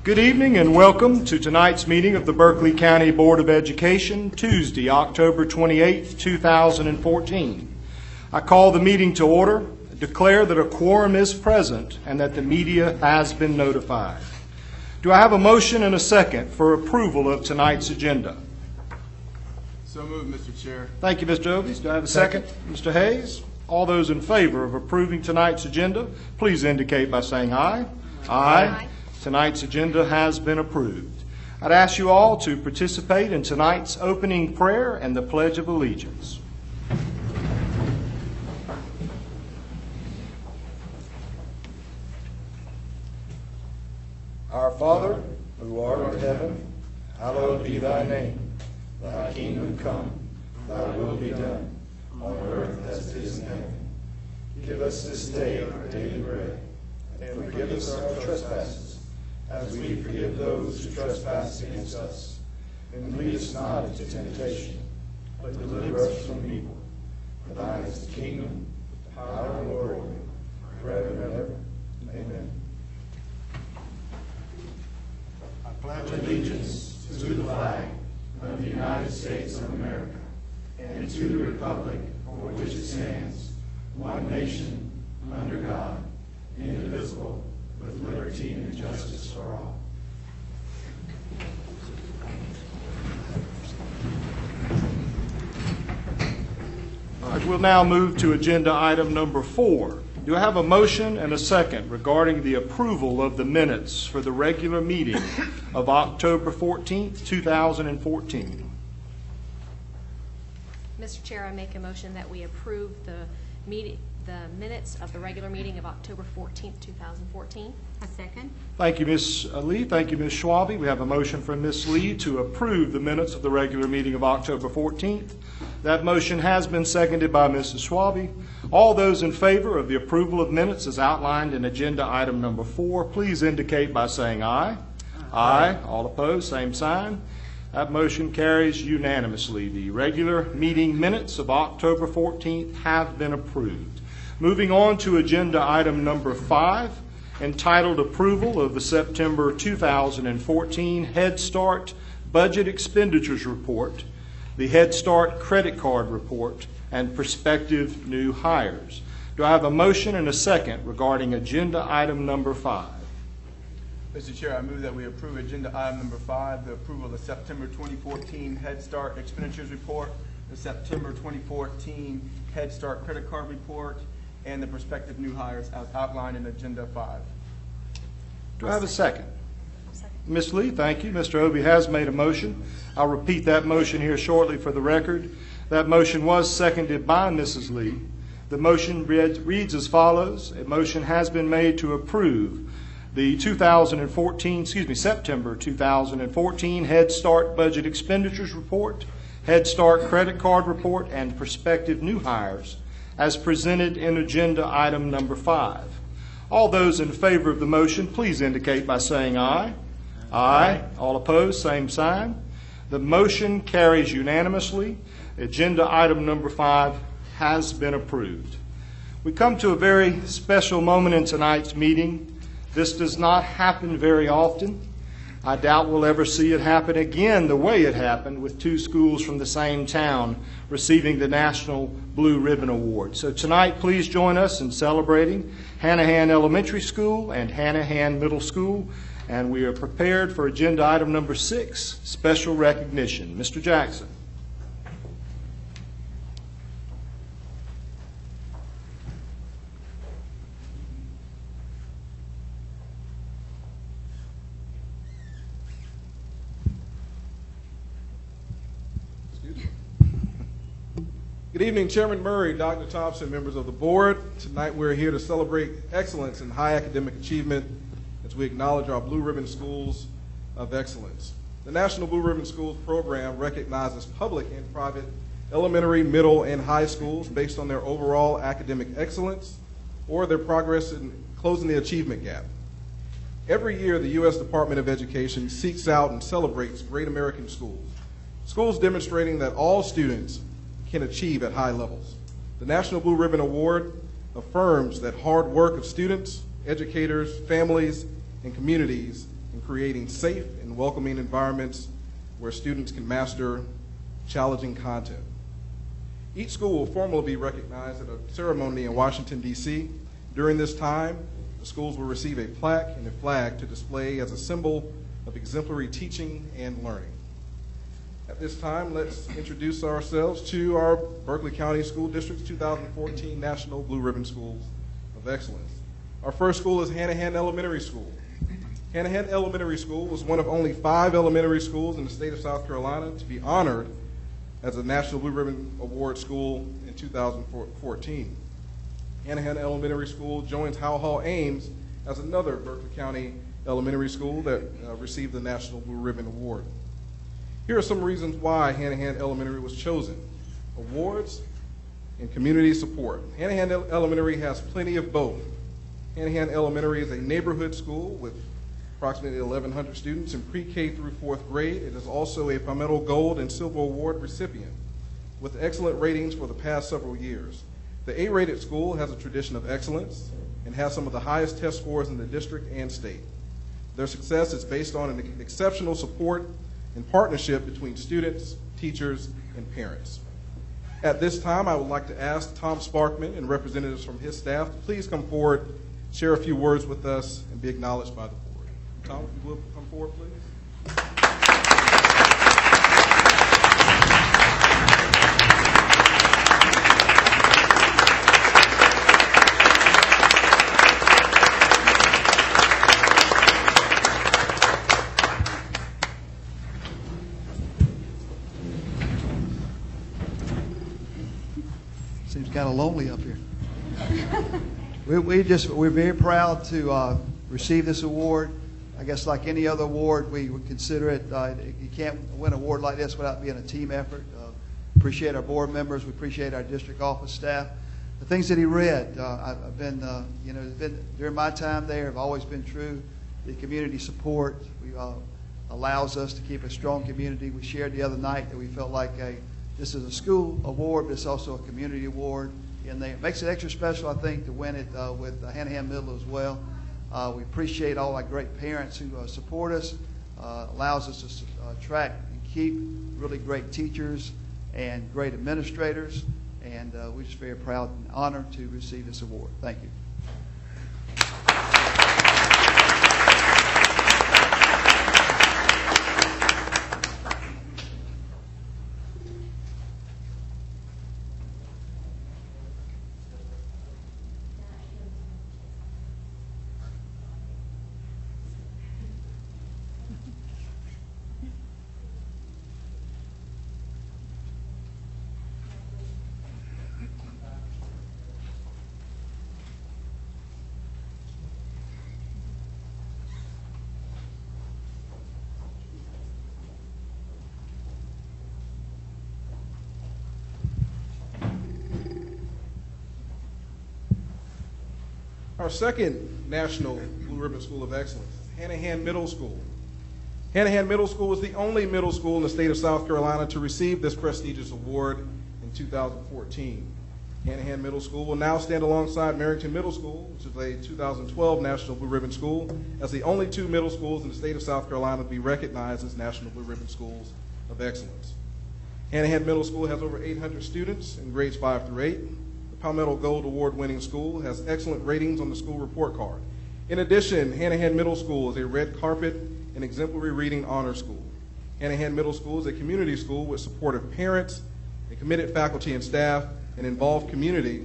Good evening and welcome to tonight's meeting of the Berkeley County Board of Education, Tuesday, October 28, 2014. I call the meeting to order, declare that a quorum is present, and that the media has been notified. Do I have a motion and a second for approval of tonight's agenda? So moved, Mr. Chair. Thank you, Mr. Obies. Do I have a second? Mr. Hayes? All those in favor of approving tonight's agenda, please indicate by saying aye. Aye. Tonight's agenda has been approved. I'd ask you all to participate in tonight's opening prayer and the Pledge of Allegiance. Our Father, who art in heaven, hallowed be thy name. Thy kingdom come, thy will be done, on earth as it is in heaven. Give us this day our daily bread, and forgive us our trespasses, as we forgive those who trespass against us. And lead us not into temptation, but deliver us from evil. For thine is the kingdom, the power, and the glory, forever and ever. Amen. I pledge allegiance to the flag of the United States of America, and to the republic for which it stands, one nation, under God, indivisible, with liberty and justice for all. All right, we'll now move to agenda item number 4. Do I have a motion and a second regarding the approval of the minutes for the regular meeting of October 14th, 2014? Mr. Chair, I make a motion that we approve the minutes of the regular meeting of October 14th, 2014. A second. Thank you, Ms. Lee. Thank you, Ms. Schwabe. We have a motion from Ms. Lee to approve the minutes of the regular meeting of October 14th. That motion has been seconded by Mrs. Schwabe. All those in favor of the approval of minutes as outlined in agenda item number 4, please indicate by saying aye. Aye. All opposed, same sign. That motion carries unanimously. The regular meeting minutes of October 14th have been approved. Moving on to agenda item number 5, entitled Approval of the September 2014 Head Start Budget Expenditures Report, the Head Start Credit Card Report, and prospective new hires. Do I have a motion and a second regarding agenda item number 5? Mr. Chair, I move that we approve agenda item number 5, the approval of the September 2014 Head Start Expenditures Report, the September 2014 Head Start Credit Card Report, and the prospective new hires as outlined in agenda 5. Do I have a second? Ms. Lee, thank you. Mr. Obie has made a motion. I'll repeat that motion here shortly for the record. That motion was seconded by Mrs. Lee. The motion reads as follows. A motion has been made to approve the September 2014 Head Start Budget Expenditures Report, Head Start Credit Card Report, and prospective new hires as presented in agenda item number 5. All those in favor of the motion, please indicate by saying aye. Aye. All opposed, same sign. The motion carries unanimously. Agenda item number 5 has been approved. We come to a very special moment in tonight's meeting. This does not happen very often. I doubt we'll ever see it happen again the way it happened, with 2 schools from the same town receiving the National Blue Ribbon Award. So tonight, please join us in celebrating Hanahan Elementary School and Hanahan Middle School. And we are prepared for agenda item number 6, special recognition. Mr. Jackson. Good evening, Chairman Murray, Dr. Thompson, members of the board. Tonight we're here to celebrate excellence and high academic achievement as we acknowledge our Blue Ribbon Schools of Excellence. The National Blue Ribbon Schools program recognizes public and private elementary, middle, and high schools based on their overall academic excellence or their progress in closing the achievement gap. Every year, the U.S. Department of Education seeks out and celebrates great American schools, schools demonstrating that all students can achieve at high levels. The National Blue Ribbon Award affirms that hard work of students, educators, families, and communities in creating safe and welcoming environments where students can master challenging content. Each school will formally be recognized at a ceremony in Washington, D.C. During this time, the schools will receive a plaque and a flag to display as a symbol of exemplary teaching and learning. At this time, let's introduce ourselves to our Berkeley County School District's 2014 National Blue Ribbon Schools of Excellence. Our first school is Hanahan Elementary School. Hanahan Elementary School was one of only 5 elementary schools in the state of South Carolina to be honored as a National Blue Ribbon Award school in 2014. Hanahan Elementary School joins Howell Hall Ames as another Berkeley County elementary school that received the National Blue Ribbon Award. Here are some reasons why Hanahan Elementary was chosen: awards and community support. Hanahan Elementary has plenty of both. Hanahan Elementary is a neighborhood school with approximately 1,100 students in pre-K through 4th grade. It is also a Palmetto Gold and Silver Award recipient with excellent ratings for the past several years. The A-rated school has a tradition of excellence and has some of the highest test scores in the district and state. Their success is based on an exceptional support and partnership between students, teachers, and parents. At this time, I would like to ask Tom Sparkman and representatives from his staff to please come forward, share a few words with us, and be acknowledged by the board. Tom, if you will come forward, please. Seems kind of lonely up here. We're very proud to receive this award. I guess like any other award, we would consider it. You can't win an award like this without being a team effort. Appreciate our board members. We appreciate our district office staff. The things that he read, I've been, during my time there, have always been true. The community support allows us to keep a strong community. We shared the other night that we felt like this is a school award, but it's also a community award. And it makes it extra special, I think, to win it with Hanahan Middle as well. We appreciate all our great parents who support us, allows us to attract and keep really great teachers and great administrators. And we're just very proud and honored to receive this award. Thank you. Our second National Blue Ribbon School of Excellence is Hanahan Middle School. Hanahan Middle School is the only middle school in the state of South Carolina to receive this prestigious award in 2014. Hanahan Middle School will now stand alongside Merrington Middle School, which is a 2012 National Blue Ribbon School, as the only 2 middle schools in the state of South Carolina to be recognized as National Blue Ribbon Schools of Excellence. Hanahan Middle School has over 800 students in grades 5 through 8. Palmetto Gold Award-winning school has excellent ratings on the school report card. In addition, Hanahan Middle School is a red carpet and exemplary reading honor school. Hanahan Middle School is a community school with supportive parents, a committed faculty and staff, an involved community,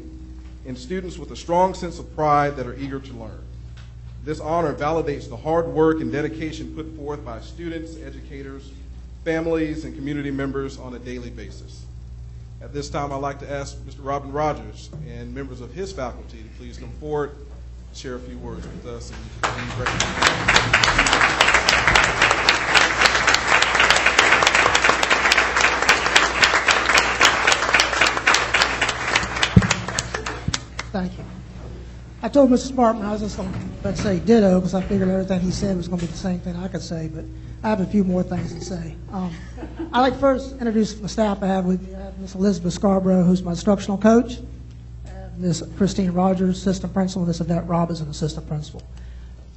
and students with a strong sense of pride that are eager to learn. This honor validates the hard work and dedication put forth by students, educators, families, and community members on a daily basis. At this time, I'd like to ask Mr. Robin Rogers and members of his faculty to please come forward and share a few words with us. Thank you. I told Mr. Sparkman I was just going to say ditto because I figured everything he said was going to be the same thing I could say, but I have a few more things to say. I'd like to first introduce the staff I have with me. I have Ms. Elizabeth Scarborough, who's my instructional coach, and Ms. Christine Rogers, assistant principal, and Ms. Yvette Robbins, an assistant principal.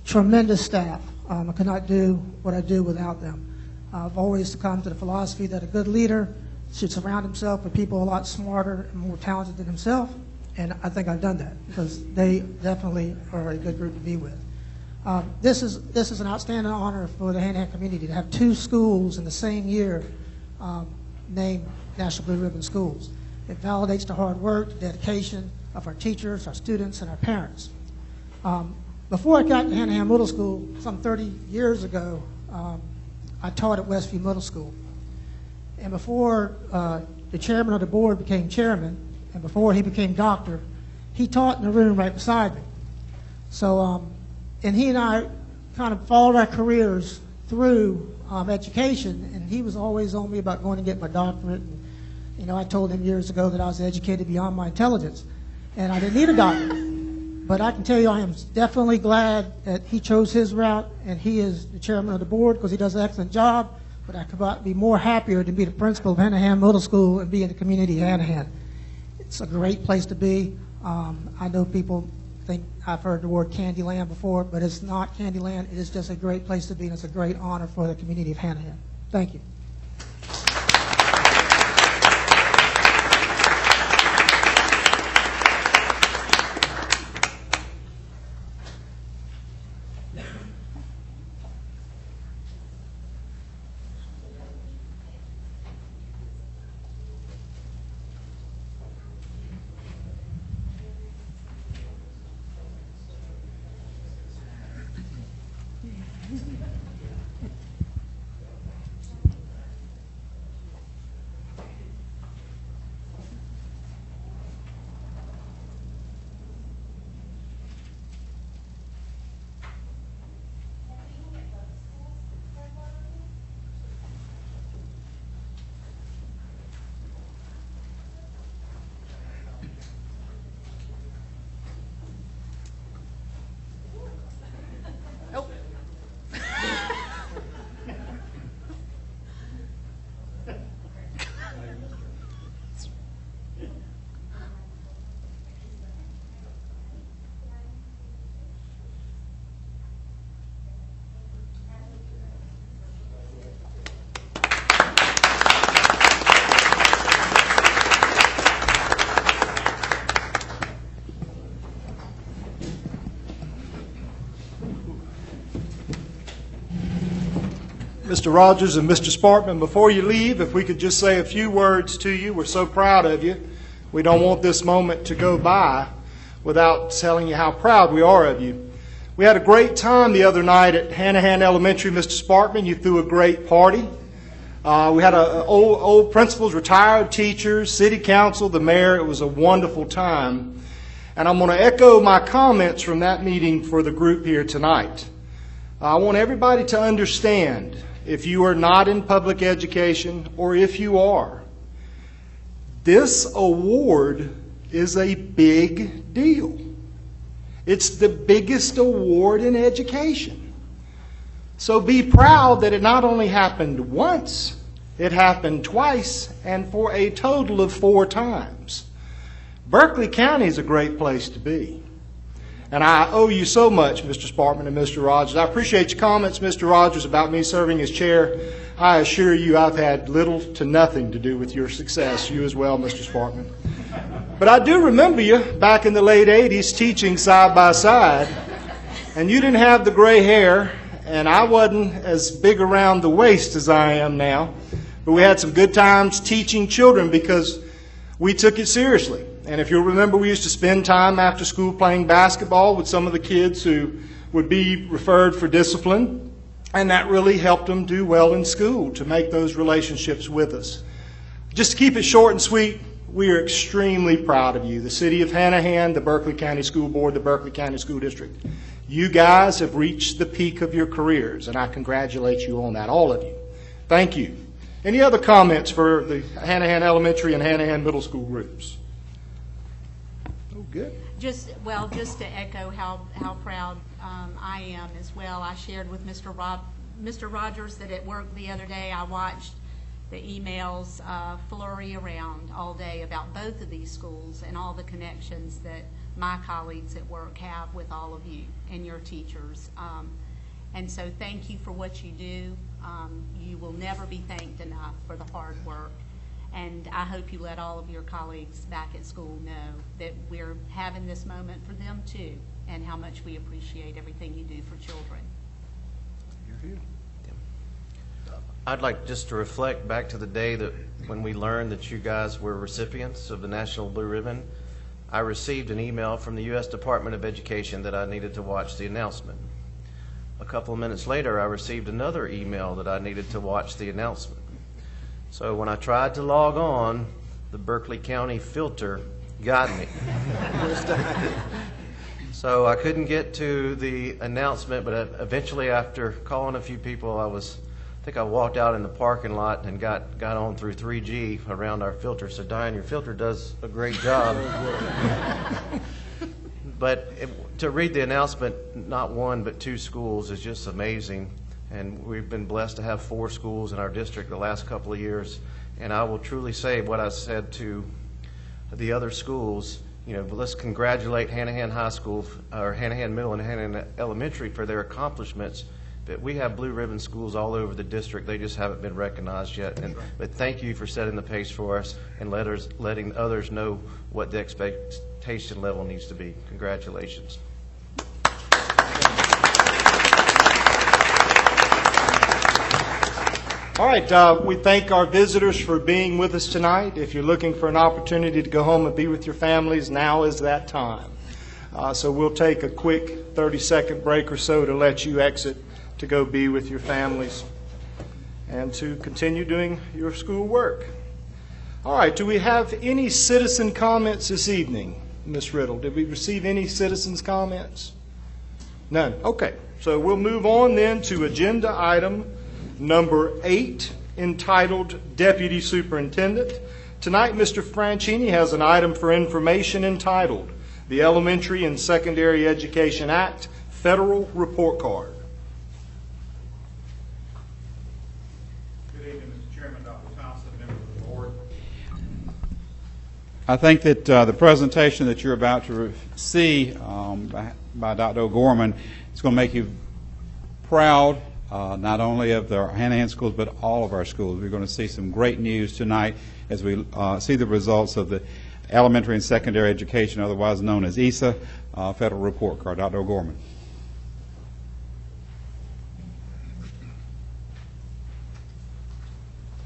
Tremendous staff. I could not do what I do without them. I've always come to the philosophy that a good leader should surround himself with people a lot smarter and more talented than himself, and I think I've done that because they definitely are a good group to be with. This is an outstanding honor for the Hanahan community to have 2 schools in the same year named National Blue Ribbon Schools. It validates the hard work, the dedication of our teachers, our students, and our parents. Before I got to Hanahan Middle School, some 30 years ago, I taught at Westview Middle School. And before the chairman of the board became chairman, and before he became doctor, he taught in the room right beside me. So, and he and I kind of followed our careers through education, and he was always on me about going to get my doctorate. And, you know, I told him years ago that I was educated beyond my intelligence, and I didn't need a doctorate. But I can tell you I am definitely glad that he chose his route, and he is the chairman of the board because he does an excellent job. But I could not be more happier to be the principal of Hanahan Middle School and be in the community of Hanahan. It's a great place to be. I know people think I've heard the word Candyland before, but it's not Candyland. It is just a great place to be, and it's a great honor for the community of Hanahan. Thank you. Mr. Rogers and Mr. Sparkman, before you leave, if we could just say a few words to you. We're so proud of you. We don't want this moment to go by without telling you how proud we are of you. We had a great time the other night at Hanahan Elementary, Mr. Sparkman. You threw a great party. We had old principals, retired teachers, city council, the mayor. It was a wonderful time. And I'm going to echo my comments from that meeting for the group here tonight. I want everybody to understand, if you are not in public education or if you are, this award is a big deal. It's the biggest award in education. So be proud that it not only happened once, it happened twice, and for a total of 4 times. Berkeley County is a great place to be. And I owe you so much, Mr. Sparkman and Mr. Rogers. I appreciate your comments, Mr. Rogers, about me serving as chair. I assure you I've had little to nothing to do with your success. You as well, Mr. Sparkman. But I do remember you back in the late 80s teaching side by side. And you didn't have the gray hair, and I wasn't as big around the waist as I am now. But we had some good times teaching children because we took it seriously. And if you'll remember, we used to spend time after school playing basketball with some of the kids who would be referred for discipline. And that really helped them do well in school to make those relationships with us. Just to keep it short and sweet, we are extremely proud of you. The City of Hanahan, the Berkeley County School Board, the Berkeley County School District. You guys have reached the peak of your careers, and I congratulate you on that, all of you. Thank you. Any other comments for the Hanahan Elementary and Hanahan Middle School groups? Oh, good. Just to echo how proud I am as well. I shared with Mr. Rogers that at work the other day I watched the emails flurry around all day about both of these schools and all the connections that my colleagues at work have with all of you and your teachers. And so thank you for what you do. You will never be thanked enough for the hard work. And I hope you let all of your colleagues back at school know that we're having this moment for them too, and how much we appreciate everything you do for children. I'd like just to reflect back to the day that when we learned that you guys were recipients of the National Blue Ribbon. I received an email from the U.S. Department of Education that I needed to watch the announcement. A couple of minutes later, I received another email that I needed to watch the announcement. So when I tried to log on, the Berkeley County filter got me. So I couldn't get to the announcement, but eventually after calling a few people, I think I walked out in the parking lot and got on through 3G around our filter. So Diane, your filter does a great job. But to read the announcement, not one but two schools, is just amazing. And we've been blessed to have 4 schools in our district the last couple of years. And I will truly say what I said to the other schools, let's congratulate Hanahan High School, or Hanahan Middle and Hanahan Elementary for their accomplishments. But we have blue ribbon schools all over the district. They just haven't been recognized yet. But thank you for setting the pace for us and letting others know what the expectation level needs to be. Congratulations. All right, we thank our visitors for being with us tonight. If you're looking for an opportunity to go home and be with your families, now is that time. So we'll take a quick 30-second break or so to let you exit to go be with your families and to continue doing your school work. All right, do we have any citizen comments this evening, Ms. Riddle? Did we receive any citizens' comments? None. Okay, so we'll move on then to agenda item number 8, entitled Deputy Superintendent. Tonight, Mr. Franchini has an item for information entitled the Elementary and Secondary Education Act Federal Report Card. Good evening, Mr. Chairman, Dr. Thompson, members of the board. I think that the presentation that you're about to see by Dr. O'Gorman is going to make you proud, not only of the Hanahan schools, but all of our schools. We're going to see some great news tonight as we see the results of the Elementary and Secondary Education, otherwise known as ESA, Federal Report Card. Dr. O'Gorman.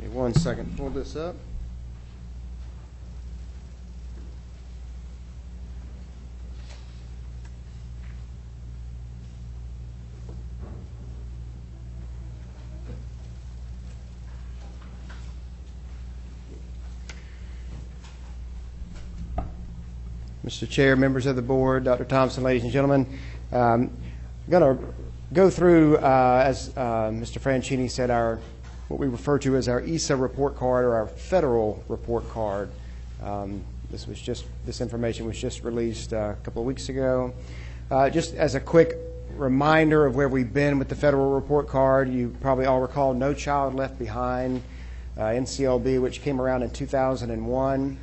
Give me 1 second. Pull this up. Mr. Chair, members of the board, Dr. Thompson, ladies and gentlemen, I'm going to go through, as Mr. Franchini said, what we refer to as our ESA report card, or our federal report card. This information was just released a couple of weeks ago. Just as a quick reminder of where we've been with the federal report card, you probably all recall No Child Left Behind, NCLB, which came around in 2001.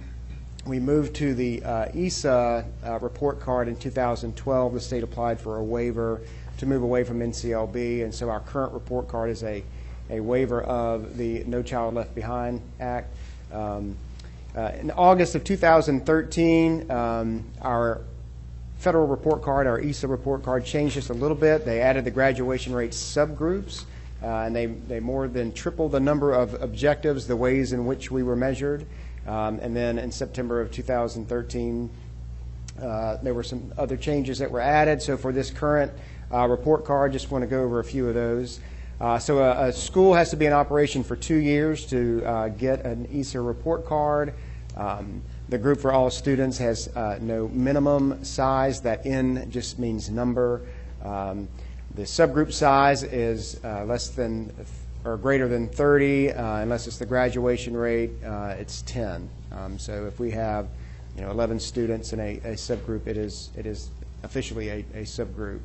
We moved to the ESA report card in 2012. The state applied for a waiver to move away from NCLB, and so our current report card is a waiver of the No Child Left Behind Act. In August of 2013, our federal report card, our ESA report card, changed just a little bit. They added the graduation rate subgroups, and they more than tripled the number of objectives, the ways in which we were measured. And then in September of 2013, there were some other changes that were added. So for this current report card, just want to go over a few of those. So a school has to be in operation for 2 years to get an ESA report card. The group for all students has no minimum size. That N just means number. The subgroup size is less than or greater than 30, unless it's the graduation rate, it's 10. So if we have 11 students in a subgroup, it is officially a subgroup.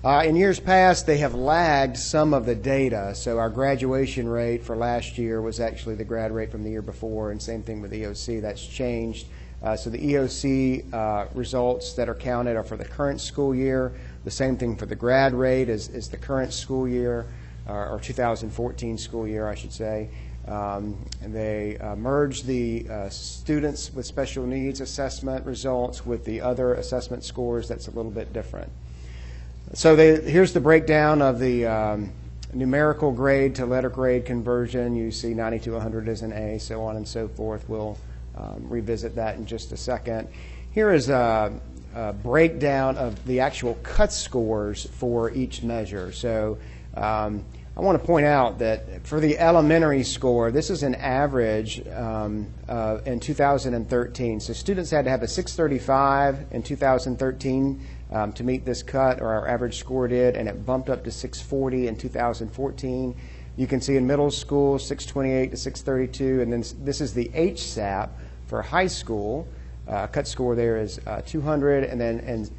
In years past, they have lagged some of the data. So our graduation rate for last year was actually the grad rate from the year before, and same thing with EOC. That's changed. So the EOC results that are counted are for the current school year. The same thing for the grad rate is the current school year, or 2014 school year, I should say. And they merge the students with special needs assessment results with the other assessment scores. That's a little bit different. So here's the breakdown of the numerical grade to letter grade conversion. You see 90 to 100 is an A, so on and so forth. We'll revisit that in just a second. Here is a breakdown of the actual cut scores for each measure. So I want to point out that for the elementary score, this is an average in 2013. So students had to have a 635 in 2013 to meet this cut, or our average score did, and it bumped up to 640 in 2014. You can see in middle school, 628 to 632, and then this is the HSAP for high school. Cut score there is 200, and then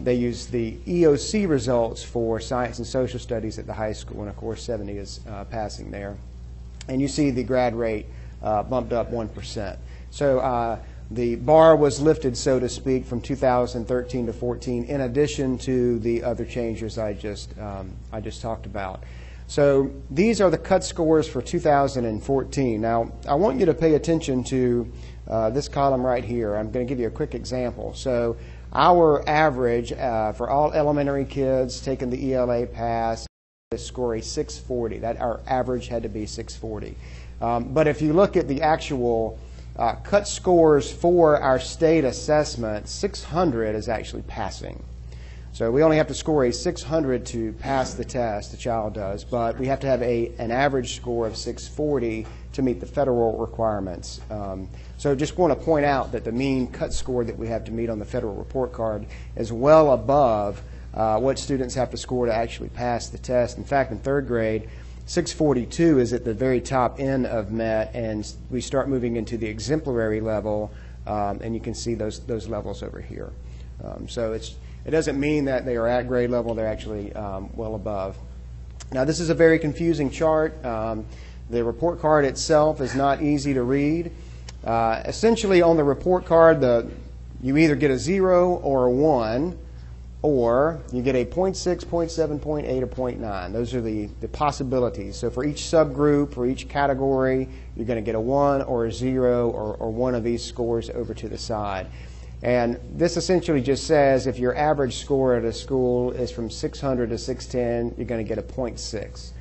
they use the EOC results for science and social studies at the high school, and of course 70 is passing there. And you see the grad rate bumped up 1%. So the bar was lifted, so to speak, from 2013 to 14, in addition to the other changes I just talked about. So these are the cut scores for 2014. Now, I want you to pay attention to this column right here. I'm going to give you a quick example. So our average for all elementary kids taking the ELA pass is score a 640. That our average had to be 640. But if you look at the actual cut scores for our state assessment, 600 is actually passing. So we only have to score a 600 to pass the test, the child does, but we have to have an average score of 640 to meet the federal requirements. So just want to point out that the mean cut score that we have to meet on the federal report card is well above what students have to score to actually pass the test. In fact, in third grade, 642 is at the very top end of MET, and we start moving into the exemplary level, and you can see those levels over here. So it doesn't mean that they are at grade level. They're actually well above. Now, this is a very confusing chart. The report card itself is not easy to read. Essentially, on the report card, you either get a 0 or a 1, or you get a 0.6, 0.7, 0.8, or 0.9. Those are the possibilities. So for each subgroup, for each category, you're going to get a 1 or a 0 or one of these scores over to the side. And this essentially just says if your average score at a school is from 600 to 610, you're going to get a 0.6.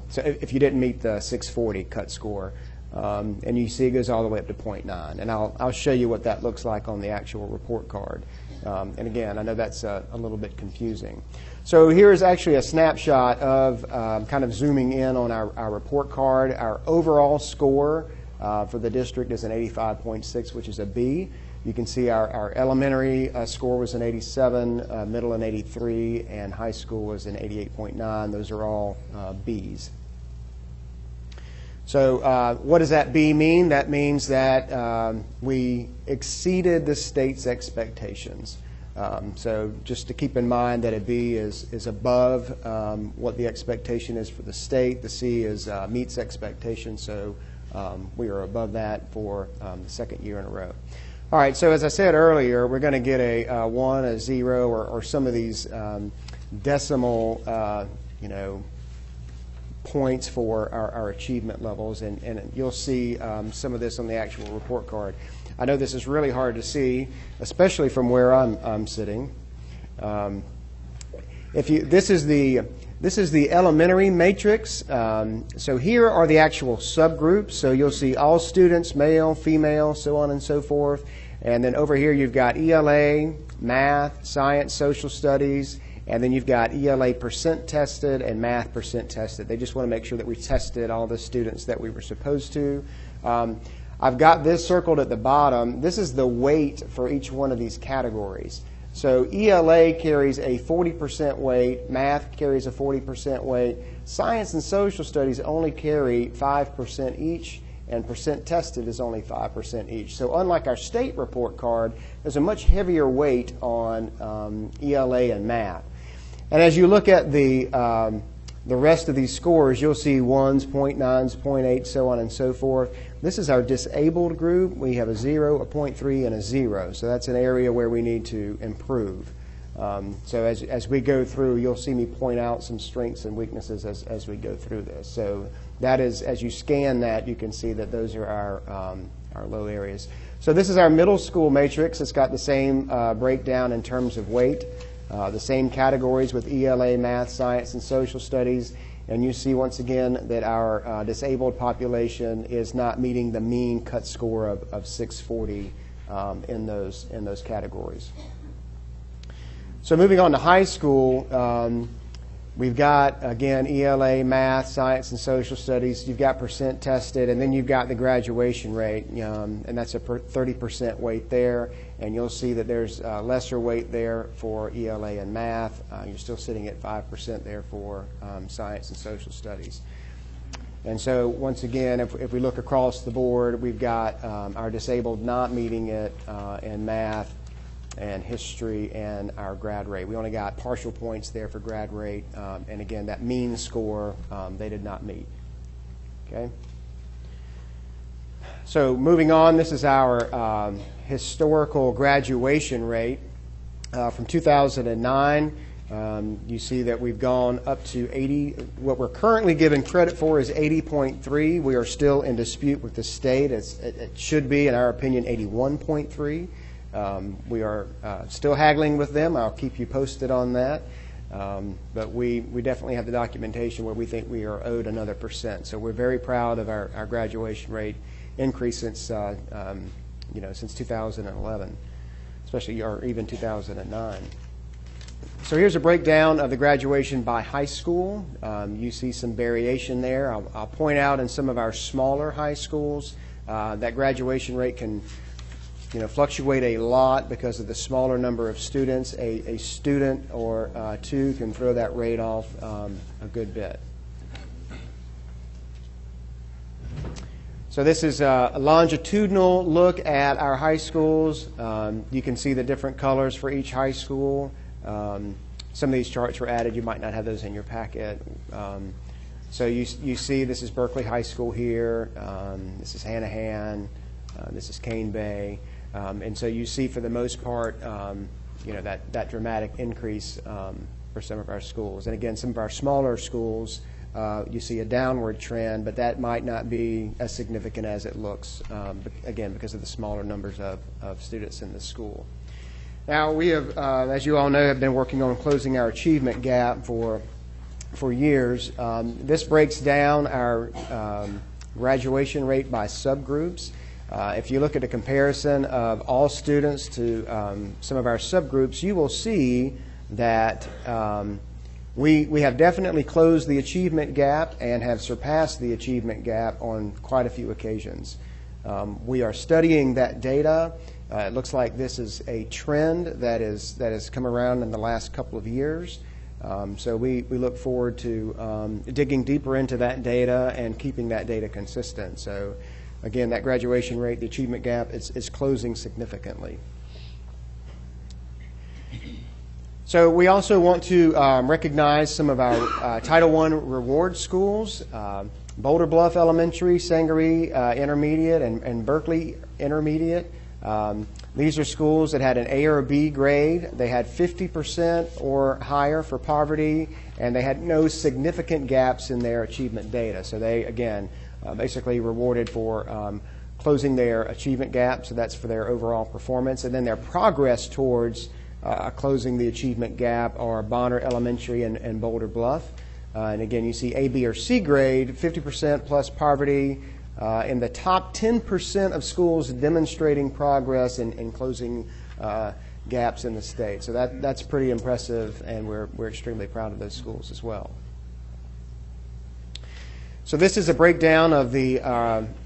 So if you didn't meet the 640 cut score. And you see it goes all the way up to 0.9. And I'll show you what that looks like on the actual report card. And again, I know that's a little bit confusing. So here is actually a snapshot of kind of zooming in on our report card. Our overall score for the district is an 85.6, which is a B. You can see our elementary score was an 87, middle an 83, and high school was an 88.9. Those are all Bs. So what does that B mean? That means that we exceeded the state's expectations. So just to keep in mind that a B is above what the expectation is for the state. The C is meets expectations, so we are above that for the second year in a row. All right, so as I said earlier, we're going to get a 1, a 0, or some of these decimal, points for our achievement levels, and you'll see some of this on the actual report card. I know this is really hard to see, especially from where I'm sitting. This is the elementary matrix. So here are the actual subgroups. So you'll see all students, male, female, so on and so forth. And then over here you've got ELA, math, science, social studies, and then you've got ELA percent tested and math percent tested. They just want to make sure that we tested all the students that we were supposed to. I've got this circled at the bottom. This is the weight for each one of these categories. So ELA carries a 40% weight, math carries a 40% weight, science and social studies only carry 5% each, and percent tested is only 5% each. So unlike our state report card, there's a much heavier weight on ELA and math. And as you look at the the rest of these scores, you'll see 1s, 0.9s, 0.8, so on and so forth. This is our disabled group. We have a 0, a 0.3, and a 0. So that's an area where we need to improve. So as we go through, you'll see me point out some strengths and weaknesses as we go through this. So that is, as you scan that, you can see that those are our low areas. So this is our middle school matrix. It's got the same breakdown in terms of weight, the same categories with ELA, math, science, and social studies. And you see once again that our disabled population is not meeting the mean cut score of 640 in those categories. So moving on to high school, we've got, again, ELA, math, science, and social studies. You've got percent tested, and then you've got the graduation rate, and that's a 30% weight there. And you'll see that there's lesser weight there for ELA and math. You're still sitting at 5% there for science and social studies. And so once again, if we look across the board, we've got our disabled not meeting it in math and history and our grad rate. We only got partial points there for grad rate, and again, that mean score they did not meet. Okay. So moving on, this is our historical graduation rate from 2009. You see that we've gone up to 80. What we're currently given credit for is 80.3. We are still in dispute with the state. It should be, in our opinion, 81.3. We are still haggling with them. I'll keep you posted on that. But we definitely have the documentation where we think we are owed another %. So we're very proud of our graduation rate increase since since 2011, especially or even 2009. So here's a breakdown of the graduation by high school. You see some variation there. I'll point out in some of our smaller high schools that graduation rate can fluctuate a lot because of the smaller number of students. A student or two can throw that rate off a good bit. So this is a longitudinal look at our high schools. You can see the different colors for each high school. Some of these charts were added. You might not have those in your packet. So you see this is Berkeley High School here. This is Hanahan. This is Cane Bay. And so you see, for the most part, that dramatic increase for some of our schools. And again, some of our smaller schools, you see a downward trend, but that might not be as significant as it looks, again, because of the smaller numbers of students in the school. Now, we have, as you all know, have been working on closing our achievement gap for years. This breaks down our graduation rate by subgroups. If you look at a comparison of all students to some of our subgroups, you will see that we have definitely closed the achievement gap and have surpassed the achievement gap on quite a few occasions. We are studying that data. It looks like this is a trend that has come around in the last couple of years. So we look forward to digging deeper into that data and keeping that data consistent. So again, that graduation rate, the achievement gap, is closing significantly. So we also want to recognize some of our Title I reward schools, Boulder Bluff Elementary, Sangaree Intermediate, and Berkeley Intermediate. These are schools that had an A or a B grade. They had 50% or higher for poverty, and they had no significant gaps in their achievement data. So they, again, basically rewarded for closing their achievement gap, so that's for their overall performance. And then their progress towards closing the achievement gap are Bonner Elementary and Boulder Bluff. And again, you see A, B, or C grade, 50% plus poverty. In the top 10% of schools demonstrating progress in closing gaps in the state. So that's pretty impressive, and we're extremely proud of those schools as well. So this is a breakdown of the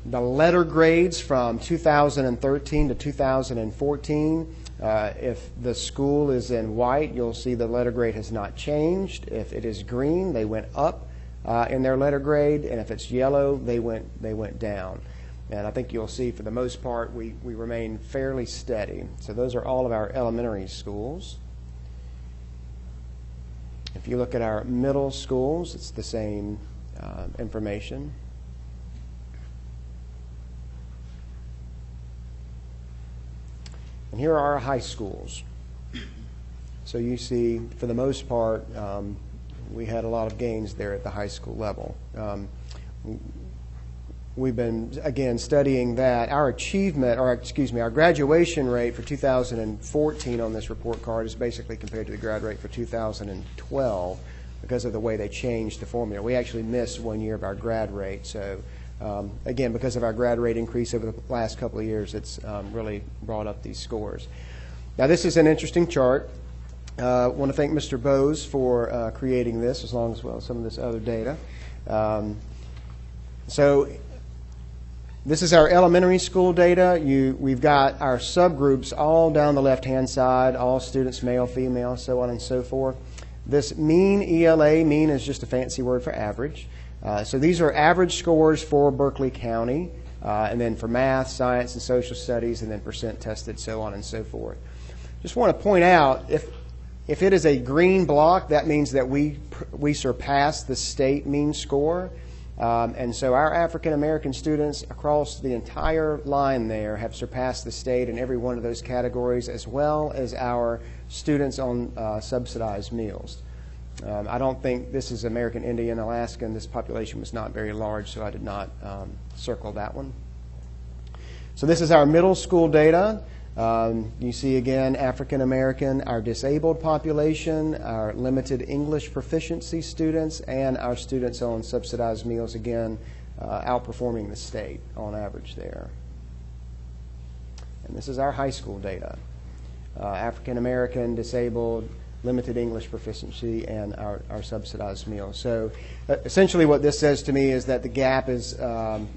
letter grades from 2013 to 2014. If the school is in white, you'll see the letter grade has not changed. If it is green, they went up in their letter grade, and if it's yellow, they went down. And I think you'll see, for the most part, we remain fairly steady. So those are all of our elementary schools. If you look at our middle schools, it's the same information. And here are our high schools. So you see, for the most part, we had a lot of gains there at the high school level. We've been, again, studying that. Our achievement, or excuse me, our graduation rate for 2014 on this report card is basically compared to the grad rate for 2012 because of the way they changed the formula. We actually missed 1 year of our grad rate. So, again, because of our grad rate increase over the last couple of years, it's really brought up these scores. Now, this is an interesting chart. I want to thank Mr. Bose for creating this, as well as some of this other data. So this is our elementary school data. We've got our subgroups all down the left-hand side, all students, male, female, so on and so forth. This mean ELA, mean is just a fancy word for average. So these are average scores for Berkeley County, and then for math, science, and social studies, and then percent tested, so on and so forth. Just want to point out, if it is a green block, that means that we surpassed the state mean score. And so our African American students across the entire line there have surpassed the state in every one of those categories, as well as our students on subsidized meals. I don't think this is American Indian, Alaskan. This population was not very large, so I did not circle that one. So this is our middle school data. You see again African American, our disabled population, our limited English proficiency students, and our students on subsidized meals, again outperforming the state on average there. And this is our high school data. African American, disabled, limited English proficiency, and our subsidized meals. So essentially what this says to me is that the gap is a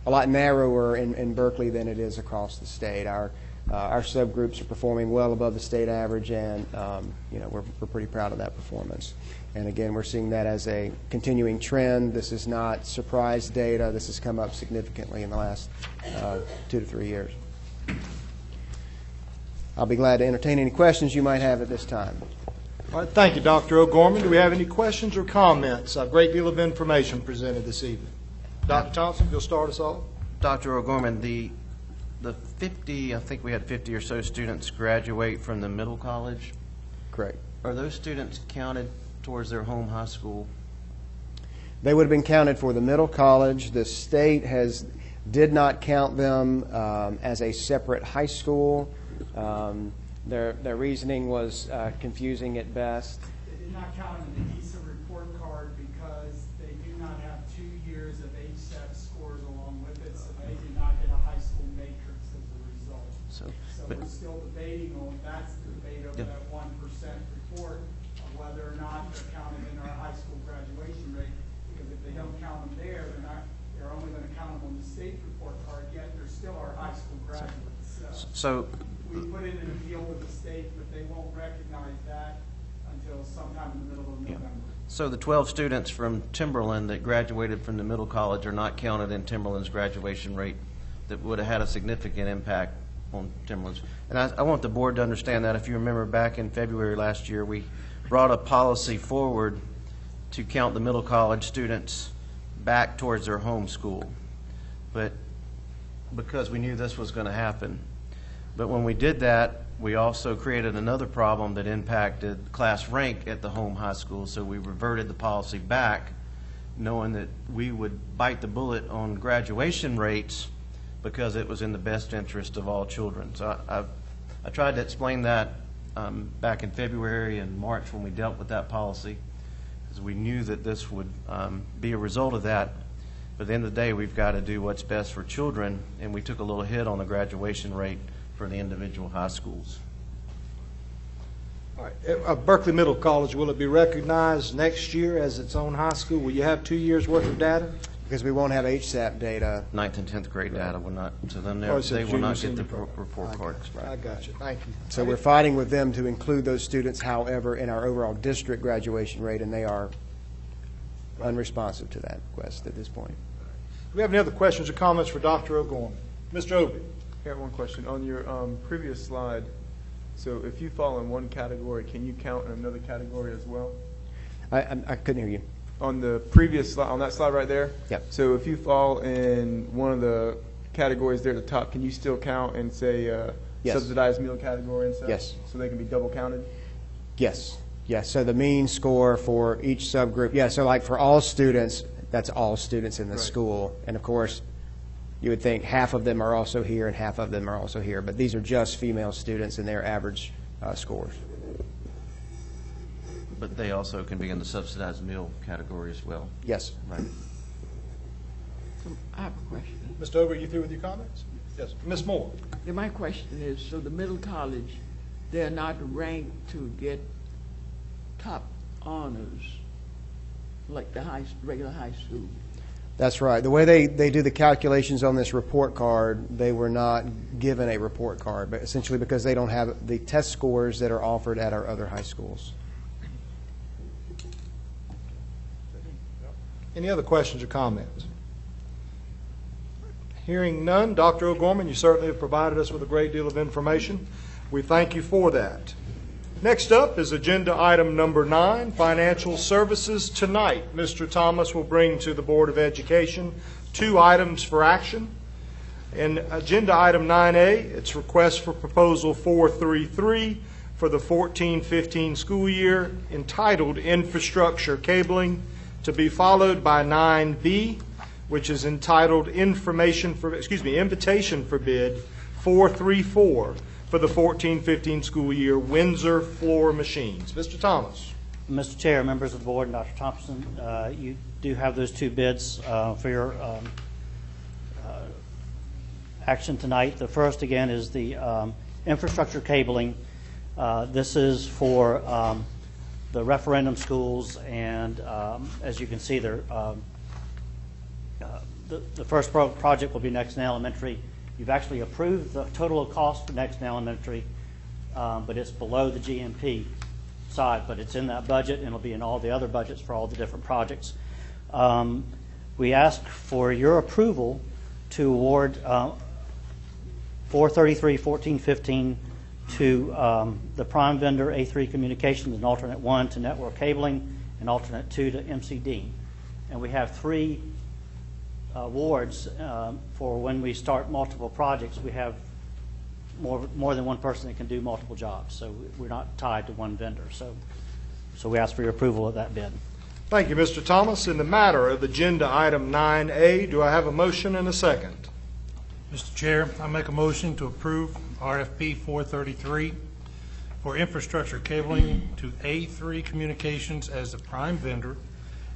lot narrower in Berkeley than it is across the state. Our subgroups are performing well above the state average, and we're pretty proud of that performance. And again, we're seeing that as a continuing trend. This is not surprise data. This has come up significantly in the last 2 to 3 years. I'll be glad to entertain any questions you might have at this time. All right, thank you, Dr. O'Gorman. Do we have any questions or comments? A great deal of information presented this evening. Dr. Thompson, if you'll start us off. Dr. O'Gorman, the 50, I think we had 50 or so students graduate from the middle college. Correct. Are those students counted towards their home high school? They would have been counted for the middle college. The state did not count them as a separate high school. Their reasoning was confusing at best. They did not count them in the ESA report card because they do not have 2 years of HSAT scores along with it, so they do not get a high school matrix as a result. So we're still debating on, that's the debate over that 1% report, of whether or not they're counted in our high school graduation rate, because if they don't count them there, they're only going to count them on the state report card, yet they're still our high school graduates. So we put in an appeal with the state, but they won't recognize that until sometime in the middle of November. So the 12 students from Timberland that graduated from the middle college are not counted in Timberland's graduation rate that would have had a significant impact on Timberland's. And I want the board to understand that. If you remember back in February last year, we brought a policy forward to count the middle college students back towards their home school, but because we knew this was going to happen. But when we did that, we also created another problem that impacted class rank at the home high school, so we reverted the policy back, knowing that we would bite the bullet on graduation rates because it was in the best interest of all children. So I tried to explain that back in February and March when we dealt with that policy, because we knew that this would be a result of that. But at the end of the day, we've got to do what's best for children, and we took a little hit on the graduation rate for the individual high schools. All right. Berkeley Middle College, will it be recognized next year as its own high school? Will you have 2 years' worth of data? Because we won't have HSAP data. 9th and 10th grade data will not, so then they will not get the report cards. I got you. Thank you. So we're fighting with them to include those students, however, in our overall district graduation rate, and they are unresponsive to that request at this point. Do we have any other questions or comments for Dr. O'Gorman? Mr. Obey. I got one question. On your previous slide, so if you fall in one category, can you count in another category as well? I couldn't hear you. On the previous slide, on that slide right there? Yep. So if you fall in one of the categories there at the top, can you still count and say Yes. subsidized meal category and stuff? Yes. So they can be double counted? Yes, yes. So the mean score for each subgroup, yeah, so like for all students, that's all students in the school. And of course, you would think half of them are also here and half of them are also here. But these are just female students and their average scores. But they also can be in the subsidized meal category as well. Yes. Right. I have a question. Mr. Ober, you through with your comments? Yes. Ms. Moore? Yeah, my question is, so the middle college, they're not ranked to get top honors like the regular high school? That's right. The way they do the calculations on this report card, they were not given a report card, but essentially because they don't have the test scores that are offered at our other high schools. Any other questions or comments? Hearing none, Dr. O'Gorman, you certainly have provided us with a great deal of information. We thank you for that. Next up is agenda item number 9, financial services tonight. Mr. Thomas will bring to the Board of Education 2 items for action. In agenda item 9A, it's request for proposal 433 for the 14-15 school year entitled Infrastructure Cabling, to be followed by 9B, which is entitled Invitation for Bid 434 for the 14-15 school year, Windsor Floor Machines. Mr. Thomas. Mr. Chair, members of the board, and Dr. Thompson, you do have those 2 bids for your action tonight. The first, again, is the infrastructure cabling. This is for the referendum schools, and as you can see, they're the first project will be Nexton Elementary. You've actually approved the total cost for Nexton Elementary, but it's below the GMP side, but it's in that budget, and it'll be in all the other budgets for all the different projects. We ask for your approval to award 433-14-15 to the prime vendor A3 Communications and alternate 1 to Network Cabling and alternate 2 to MC Dean. And we have 3 awards for when we start multiple projects. We have more than one person that can do multiple jobs, so we're not tied to one vendor. So we ask for your approval of that bid. Thank you, Mr. Thomas. In the matter of agenda item 9A, do I have a motion and a second? Mr. Chair, I make a motion to approve RFP 433 for infrastructure cabling to A3 Communications as the prime vendor,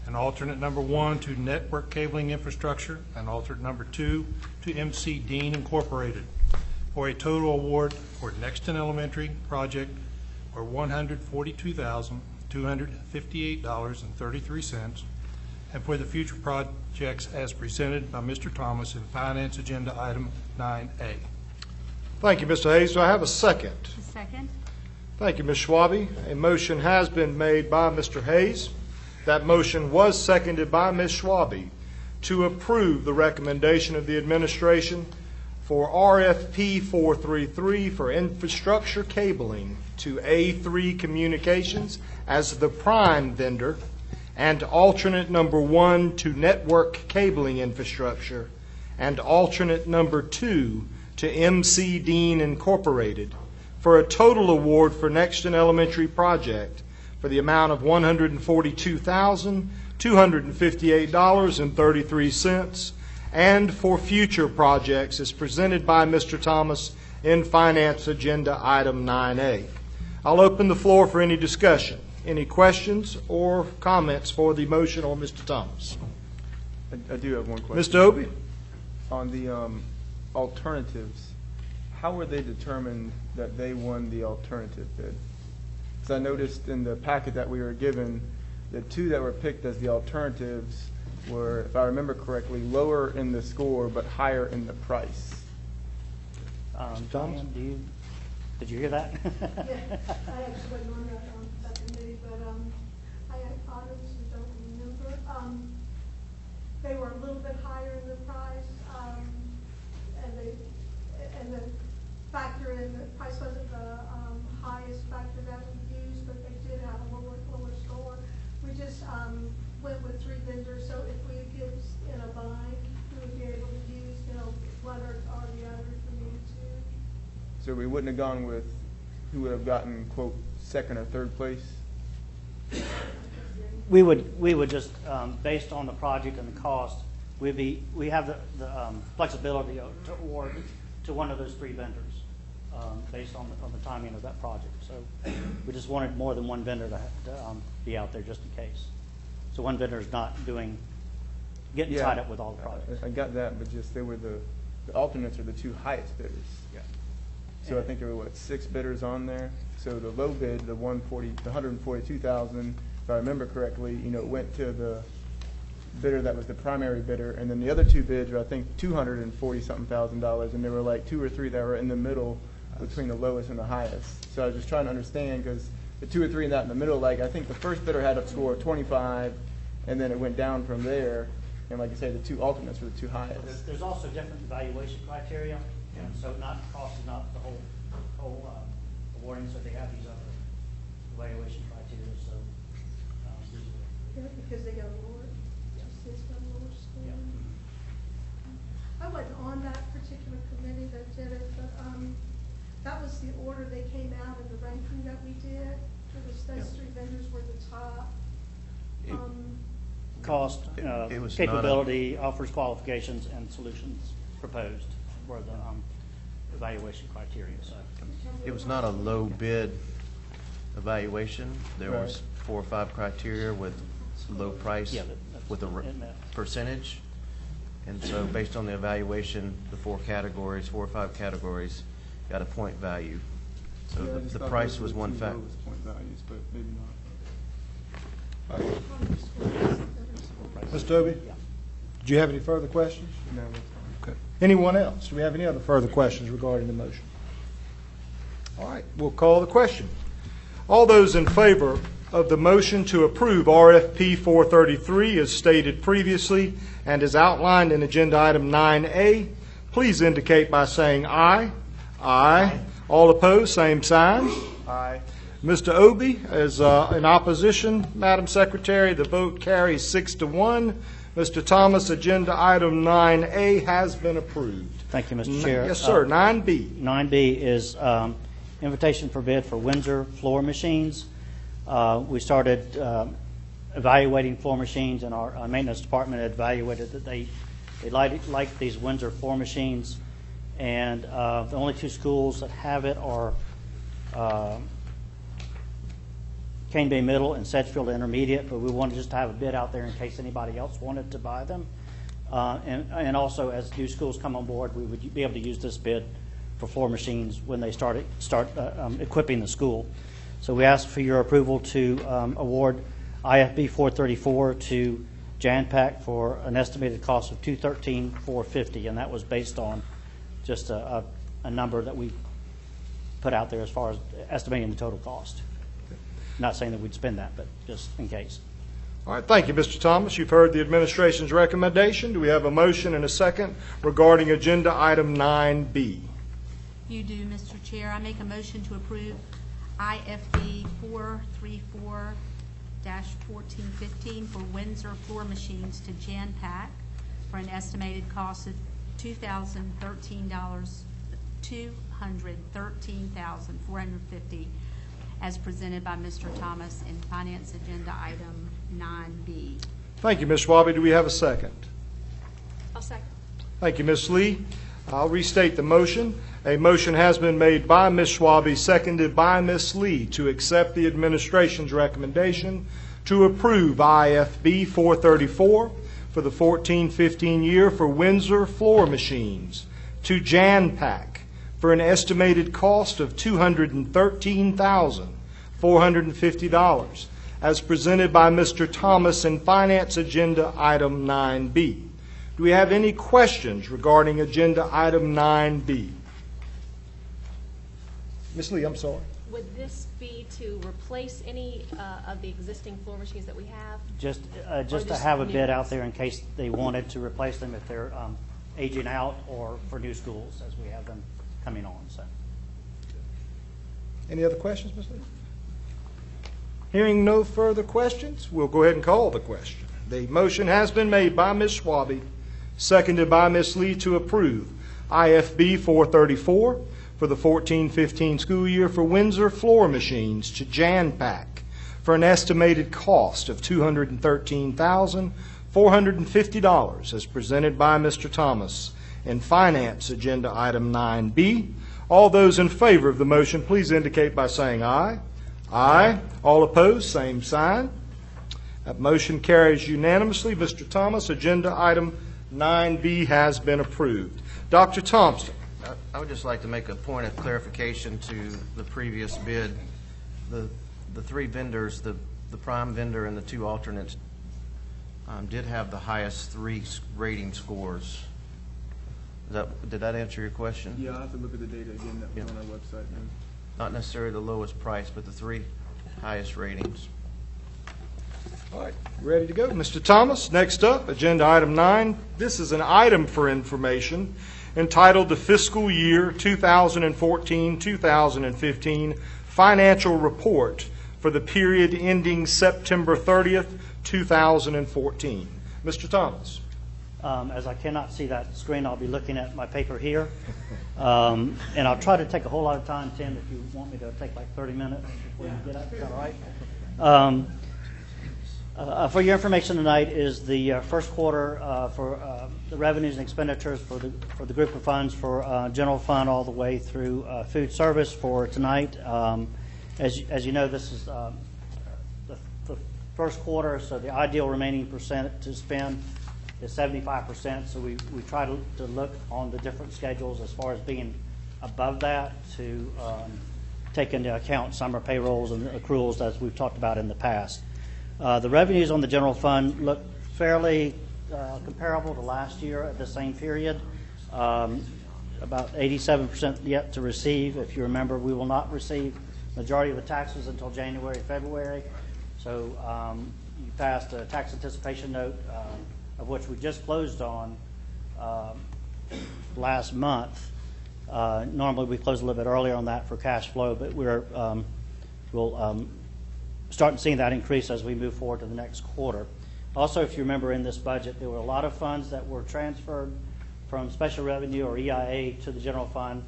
and alternate number 1 to Network Cabling Infrastructure, and alternate number 2 to MC Dean Incorporated, for a total award for Nexton Elementary project for $142,258.33, and for the future projects as presented by Mr. Thomas in Finance Agenda Item 9A. Thank you, Mr. Hayes. Do I have a second? A second. Thank you, Ms. Schwabe. A motion has been made by Mr. Hayes. That motion was seconded by Ms. Schwabe to approve the recommendation of the administration for RFP 433 for infrastructure cabling to A3 Communications as the prime vendor, and alternate number 1 to Network Cabling Infrastructure, and alternate number 2 to MC Dean Incorporated, for a total award for Nexton Elementary project for the amount of $142,258.33, and for future projects as presented by Mr. Thomas in Finance Agenda Item 9A. I'll open the floor for any discussion. Any questions or comments for the motion or Mr. Thomas? I do have one question. Mr. Obey? On the alternatives, how were they determined that they won the alternative bid? Because I noticed in the packet that we were given, the 2 that were picked as the alternatives were, if I remember correctly, lower in the score but higher in the price. Diane, did you hear that? Yeah, I actually wasn't on that committee, but I honestly don't remember. They were a little bit higher in the price, and the factor in the price wasn't the highest factor that we used, but they did have a lower score. We just So we wouldn't have gone with who would have gotten, quote, second or third place? We would just, based on the project and the cost, we have the flexibility to award to one of those three vendors based on the timing of that project. So we just wanted more than one vendor to be out there just in case. So one vendor is not getting tied up with all the projects. I got that, but just they were the alternates are the two highest bidders. Yeah. So I think there were, 6 bidders on there? So the low bid, the 142,000, if I remember correctly, went to the bidder that was the primary bidder, and then the other 2 bids were, I think, $240-something thousand, and there were like 2 or 3 that were in the middle between the lowest and the highest. So I was just trying to understand, because the 2 or 3 in that in the middle, like I think the first bidder had a score of 25, and then it went down from there, and like I say, the 2 alternates were the 2 highest. There's also different evaluation criteria, and so cost is not the whole awarding, so they have these other evaluation criteria, so Yeah, because they got lower, it's got a lower score. Yeah. I wasn't on that particular committee that did it, but that was the order they came out in the ranking that we did. It was those 3 vendors were the top. cost, It was capability, offers qualifications, and solutions proposed were the evaluation criteria. So It was not a low bid evaluation. There Right. was 4 or 5 criteria with low price, Yeah, that's with a in that. percentage. And so based on the evaluation, the 4 or 5 categories, got a point value. So Yeah, I just the thought price those were was the one 2 factor. lowest point values, but maybe not. Ms. Dobie? Yeah. Do you have any further questions? No, that's fine. Okay. Anyone else? Do we have any other further questions regarding the motion? All right, we'll call the question. All those in favor of the motion to approve RFP 433 as stated previously and as outlined in Agenda Item 9A, please indicate by saying aye. Aye. All opposed, same sign. Aye. Mr. Obie is in opposition. Madam Secretary, the vote carries 6-1. Mr. Thomas, Agenda Item 9A has been approved. thank you, Mr. Chair. Yes, sir. 9B. 9B is invitation for bid for Windsor floor machines. We started evaluating floor machines, and our maintenance department had evaluated that they like these Windsor floor machines. And the only 2 schools that have it are Cane Bay Middle and Sedgefield Intermediate, but we wanted just to have a bid out there in case anybody else wanted to buy them. And also, as new schools come on board, we would be able to use this bid for floor machines when they start equipping the school. So we ask for your approval to award IFB 434 to JanPAC for an estimated cost of $213,450, and that was based on just a number that we put out there as far as estimating the total cost. Not saying that we'd spend that, but just in case. All right, thank you, Mr. Thomas. You've heard the administration's recommendation. Do we have a motion and a second regarding Agenda Item 9B? You do, Mr. Chair. I make a motion to approve IFB 434-1415 for Windsor floor machines to JanPAC for an estimated cost of $213,450 as presented by Mr. Thomas in Finance Agenda Item 9B. Thank you, Ms. Schwabe. Do we have a second? I'll second. Thank you, Ms. Lee. I'll restate the motion. A motion has been made by Ms. Schwabe, seconded by Ms. Lee, to accept the administration's recommendation to approve IFB 434 for the 14-15 year for Windsor floor machines to JanPAC for an estimated cost of $213,450 as presented by Mr. Thomas in Finance Agenda Item 9B. Do we have any questions regarding Agenda Item 9B? Ms. Lee, I'm sorry. Would this be to replace any of the existing floor machines that we have? Just to just have a new bid out ones? there in case they wanted to replace them if they're aging out, or for new schools as we have them coming on. So, Any other questions, Ms. Lee? Hearing no further questions, we'll go ahead and call the question. The motion has been made by Ms. Schwabe, seconded by Ms. Lee to approve IFB 434 for for the 14-15 school year for Windsor floor machines to Janpac for an estimated cost of $213,450 as presented by Mr. Thomas in Finance Agenda Item 9B. All those in favor of the motion, please indicate by saying aye. Aye. All opposed, same sign. That motion carries unanimously. Mr. Thomas, Agenda Item 9B has been approved. Dr. Thompson. I would just like to make a point of clarification to the previous bid. The three vendors, the prime vendor and the two alternates, did have the highest three rating scores. Did that answer your question? Yeah, I'll have to look at the data again that was on our website. Not necessarily the lowest price, but the three highest ratings. All right, ready to go. Mr. Thomas, next up, Agenda Item 9. This is an item for information entitled the Fiscal Year 2014-2015 Financial Report for the period ending September 30th, 2014. Mr. Thomas. As I cannot see that screen, I'll be looking at my paper here. And I'll try to take a whole lot of time, Tim, if you want me to take like 30 minutes before you get up. Is that all right? For your information tonight is the first quarter for the revenues and expenditures for the group of funds for general fund all the way through food service for tonight. As you know, this is the first quarter, so the ideal remaining percent to spend is 75%. So we try to look on the different schedules as far as being above that to take into account summer payrolls and accruals as we've talked about in the past. The revenues on the general fund look fairly comparable to last year at the same period. About 87% yet to receive. If you remember, we will not receive majority of the taxes until January, February. So you passed a tax anticipation note, of which we just closed on last month. Normally we close a little bit earlier on that for cash flow, but we'll start seeing that increase as we move forward to the next quarter. Also, if you remember in this budget, there were a lot of funds that were transferred from special revenue or EIA to the general fund,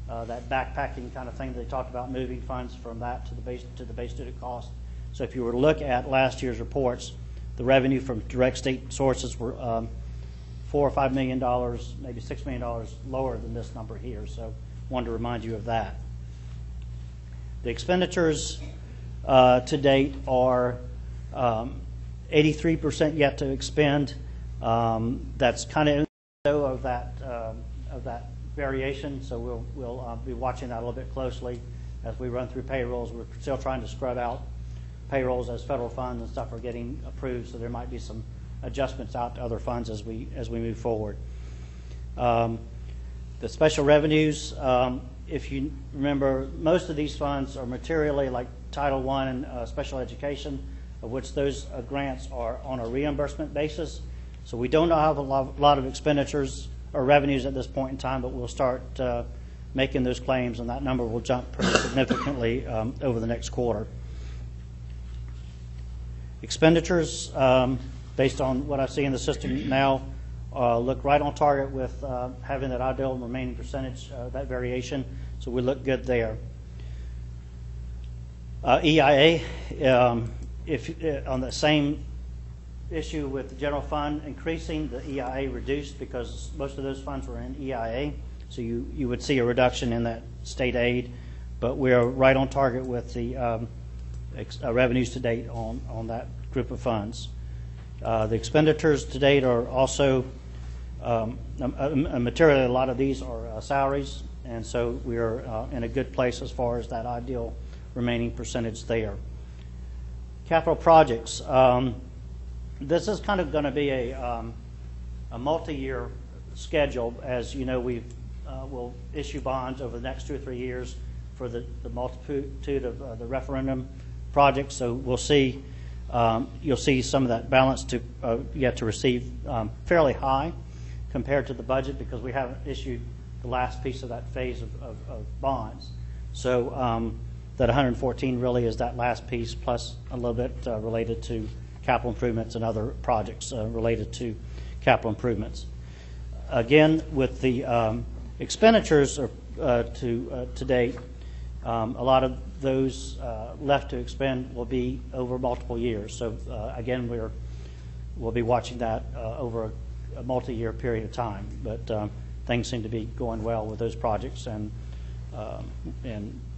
that backpacking kind of thing they talked about, moving funds from that to the base student cost. So if you were to look at last year's reports, the revenue from direct state sources were $4 or $5 million, maybe $6 million lower than this number here. So wanted to remind you of that. The expenditures to date are 83% yet to expend. That's kind of of that variation. So we'll be watching that a little bit closely as we run through payrolls. We're still trying to scrub out payrolls as federal funds and stuff are getting approved. So there might be some adjustments out to other funds as we move forward. The special revenues, if you remember, most of these funds are materially like Title I and special education, of which those grants are on a reimbursement basis. So we don't have a lot of expenditures or revenues at this point in time, but we'll start making those claims, and that number will jump pretty significantly over the next quarter. Expenditures, based on what I see in the system now, look right on target with having that ideal remaining percentage, that variation. So we look good there. EIA, if on the same issue with the general fund increasing, the EIA reduced because most of those funds were in EIA. So you would see a reduction in that state aid, but we're right on target with the revenues to date on that group of funds. The expenditures to date are also materially, a lot of these are salaries, and so we're in a good place as far as that ideal remaining percentage there. Capital projects. This is kind of going to be a multi-year schedule. As you know, we'll issue bonds over the next 2 or 3 years for the multitude of the referendum projects. So we'll see, you'll see some of that balance yet to receive fairly high compared to the budget because we haven't issued the last piece of that phase of bonds. So that 114 really is that last piece plus a little bit related to capital improvements and other projects related to capital improvements. Again, with the expenditures are to date. A lot of those left to expend will be over multiple years. So again, we'll be watching that over a multi-year period of time. But things seem to be going well with those projects and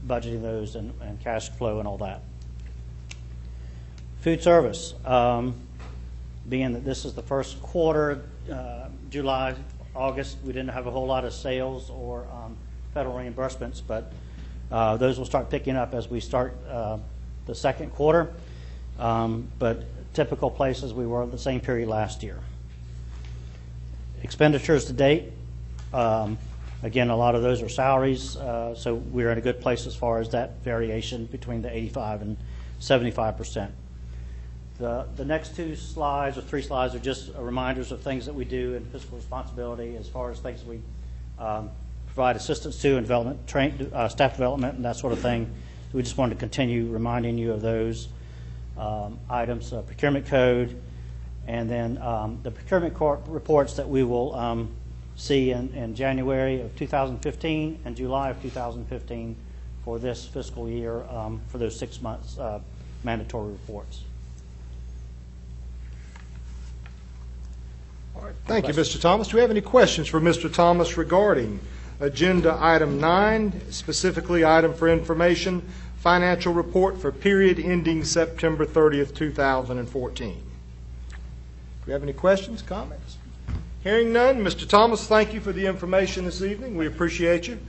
budgeting those and cash flow and all that. Food service, being that this is the first quarter, July, August, we didn't have a whole lot of sales or federal reimbursements, but those will start picking up as we start the second quarter. But typical places we were at the same period last year. Expenditures to date, again, a lot of those are salaries, so we're in a good place as far as that variation between the 85 and 75%. The next two slides or three slides are just reminders of things that we do in fiscal responsibility as far as things we provide assistance to and development, staff development and that sort of thing. So we just wanted to continue reminding you of those items, procurement code, and then the procurement court reports that we will see in January of 2015 and July of 2015 for this fiscal year for those 6 months mandatory reports. All right. Thank you, Mr. Thomas. Do we have any questions for Mr. Thomas regarding Agenda Item 9, specifically item for information, financial report for period ending September 30th, 2014? Do we have any questions, comments? Hearing none, Mr. Thomas, thank you for the information this evening. We appreciate you.